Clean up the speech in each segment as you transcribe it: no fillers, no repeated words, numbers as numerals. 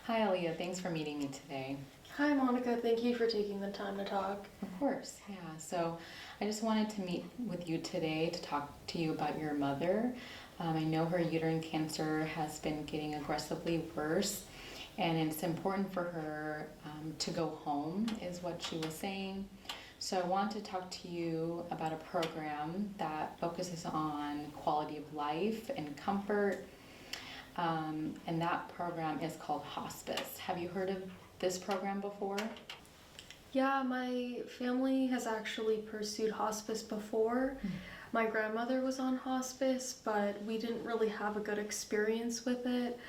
Hi, Aliya. Thanks for meeting me today. Hi, Monica. Thank you for taking the time to talk. Of course, yeah. So I just wanted to meet with you today to talk to you about your mother. I know her uterine cancer has been getting aggressively worse, and it's important for her to go home, is what she was saying. So I want to talk to you about a program that focuses on quality of life and comfort. And that program is called hospice. Have you heard of this program before? Yeah, my family has actually pursued hospice before. My grandmother was on hospice, but we didn't really have a good experience with it.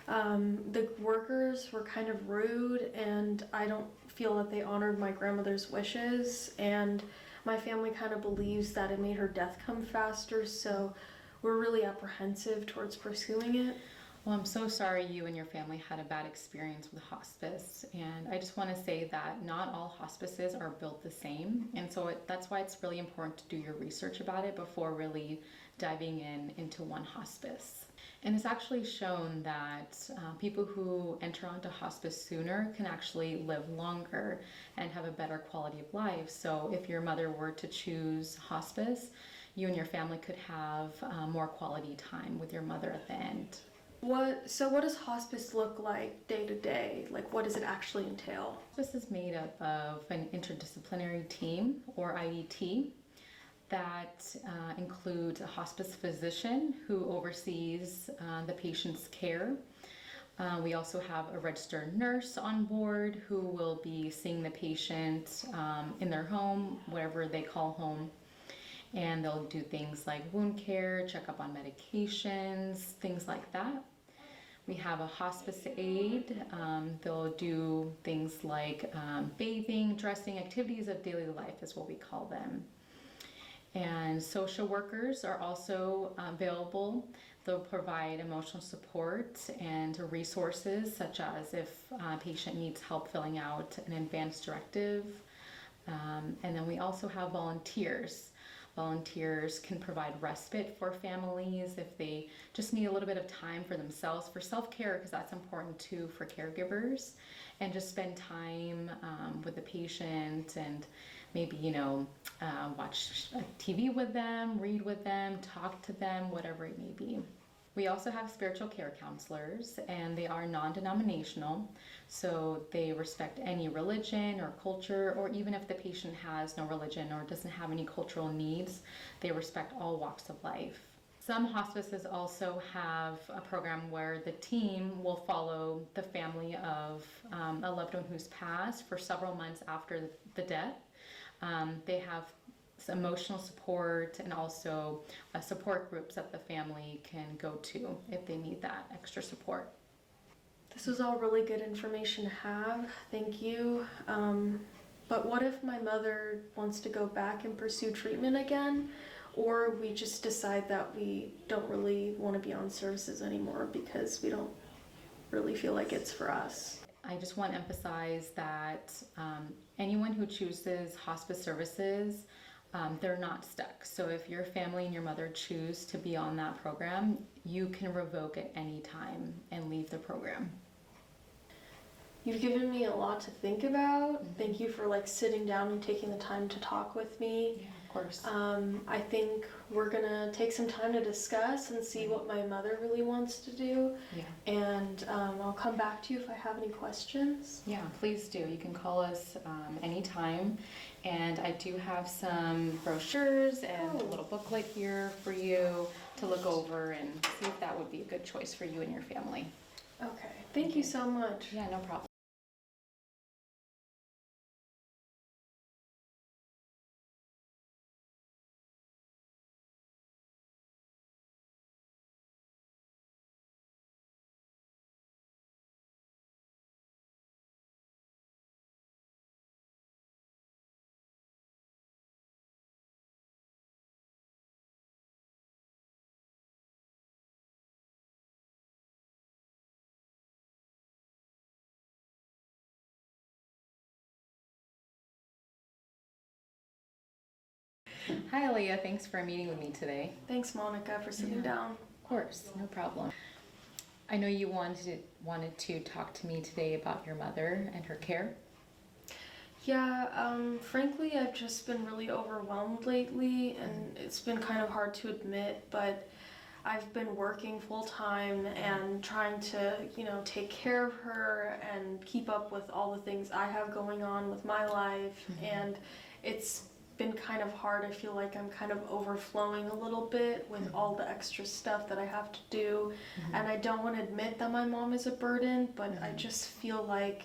The workers were kind of rude, and I don't feel that they honored my grandmother's wishes. And my family kind of believes that it made her death come faster, so we're really apprehensive towards pursuing it. Well, I'm so sorry you and your family had a bad experience with hospice. And I just want to say that not all hospices are built the same. And so that's why it's really important to do your research about it before really diving into one hospice. And it's actually shown that people who enter onto hospice sooner can actually live longer and have a better quality of life. So if your mother were to choose hospice, you and your family could have more quality time with your mother at the end. What does hospice look like day to day? Like, what does it actually entail? Hospice is made up of an interdisciplinary team, or IDT, that includes a hospice physician who oversees the patient's care. We also have a registered nurse on board who will be seeing the patient in their home, whatever they call home. And they'll do things like wound care, check up on medications, things like that. We have a hospice aide. They'll do things like bathing, dressing, activities of daily life is what we call them. And social workers are also available. They'll provide emotional support and resources, such as if a patient needs help filling out an advance directive. And then we also have volunteers. Volunteers can provide respite for families if they just need a little bit of time for themselves, for self-care, because that's important too for caregivers, and just spend time with the patient and maybe, watch TV with them, read with them, talk to them, whatever it may be. We also have spiritual care counselors, and they are non-denominational, so they respect any religion or culture, or even if the patient has no religion or doesn't have any cultural needs, they respect all walks of life. Some hospices also have a program where the team will follow the family of a loved one who's passed for several months after the death. They have emotional support and also support groups that the family can go to if they need that extra support. This was all really good information to have. Thank you. But what if my mother wants to go back and pursue treatment again? Or we just decide that we don't really want to be on services anymore because we don't really feel like it's for us? I just want to emphasize that anyone who chooses hospice services, they're not stuck. So if your family and your mother choose to be on that program, you can revoke at any time and leave the program. You've given me a lot to think about. Thank you for sitting down and taking the time to talk with me. Yeah, of course. I think we're gonna take some time to discuss and see what my mother really wants to do. Yeah. And I'll come back to you if I have any questions. Yeah, please do. You can call us anytime. And I do have some brochures and a little booklet here for you to look over and see if that would be a good choice for you and your family. Okay, thank you so much. Yeah, no problem. Hi, Aliya. Thanks for meeting with me today. Thanks, Monica, for sitting down. Of course, no problem. I know you wanted to talk to me today about your mother and her care. Yeah, frankly, I've just been really overwhelmed lately, and it's been kind of hard to admit, but I've been working full time and trying to, take care of her and keep up with all the things I have going on with my life, and it's been kind of hard. I feel like I'm kind of overflowing a little bit with all the extra stuff that I have to do, and I don't want to admit that my mom is a burden, but I just feel like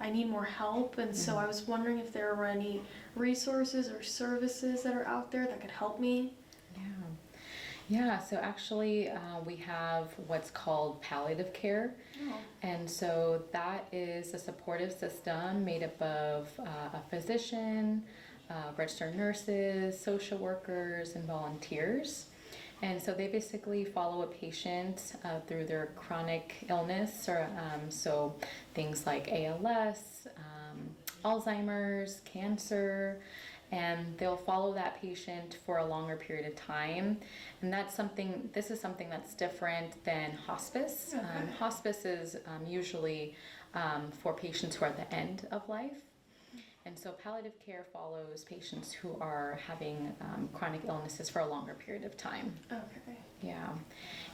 I need more help, and so I was wondering if there were any resources or services that are out there that could help me. Yeah, so actually we have what's called palliative care. And so that is a supportive system made up of a physician, registered nurses, social workers, and volunteers. And so they basically follow a patient through their chronic illness, or so things like ALS, Alzheimer's, cancer, and they'll follow that patient for a longer period of time. And this is something that's different than hospice. Okay. Hospice is usually for patients who are at the end of life. And so palliative care follows patients who are having chronic illnesses for a longer period of time. Okay. Yeah.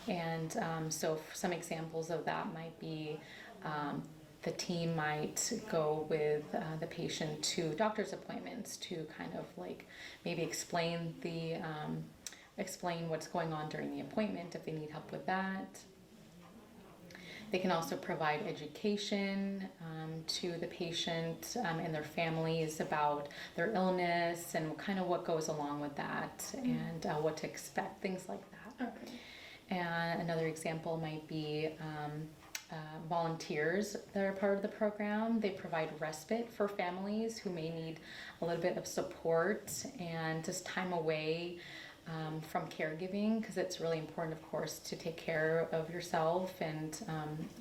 And so some examples of that might be the team might go with the patient to doctor's appointments to kind of like maybe explain what's going on during the appointment if they need help with that. They can also provide education to the patient and their families about their illness and kind of what goes along with that and what to expect, things like that. Okay. And another example might be volunteers that are part of the program. They provide respite for families who may need a little bit of support and just time away from caregiving, because it's really important, of course, to take care of yourself, and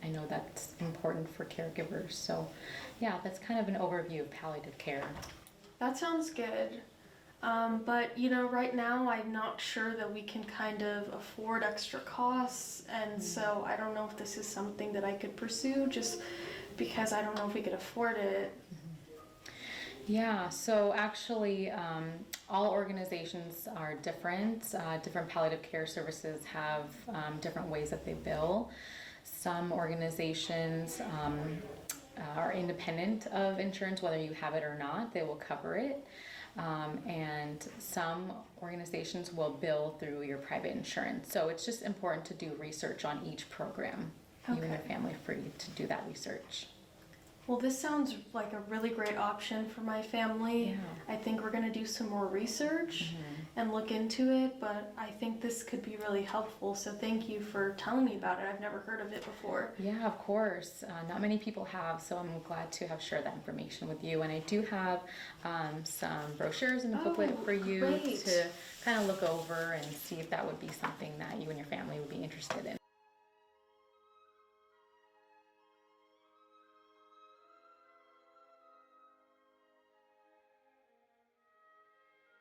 I know that's important for caregivers. So yeah, that's kind of an overview of palliative care. That sounds good. But right now I'm not sure that we can kind of afford extra costs, and so I don't know if this is something that I could pursue, just because I don't know if we could afford it. Yeah, so actually all organizations are different. Different palliative care services have different ways that they bill. Some organizations are independent of insurance, whether you have it or not, they will cover it. And some organizations will bill through your private insurance. So it's just important to do research on each program. You and your family are free to do that research. Well, this sounds like a really great option for my family. Yeah. I think we're going to do some more research and look into it, but I think this could be really helpful. So thank you for telling me about it. I've never heard of it before. Yeah, of course. Not many people have, so I'm glad to have shared that information with you. And I do have some brochures and a booklet for you great. to kind of look over and see if that would be something that you and your family would be interested in.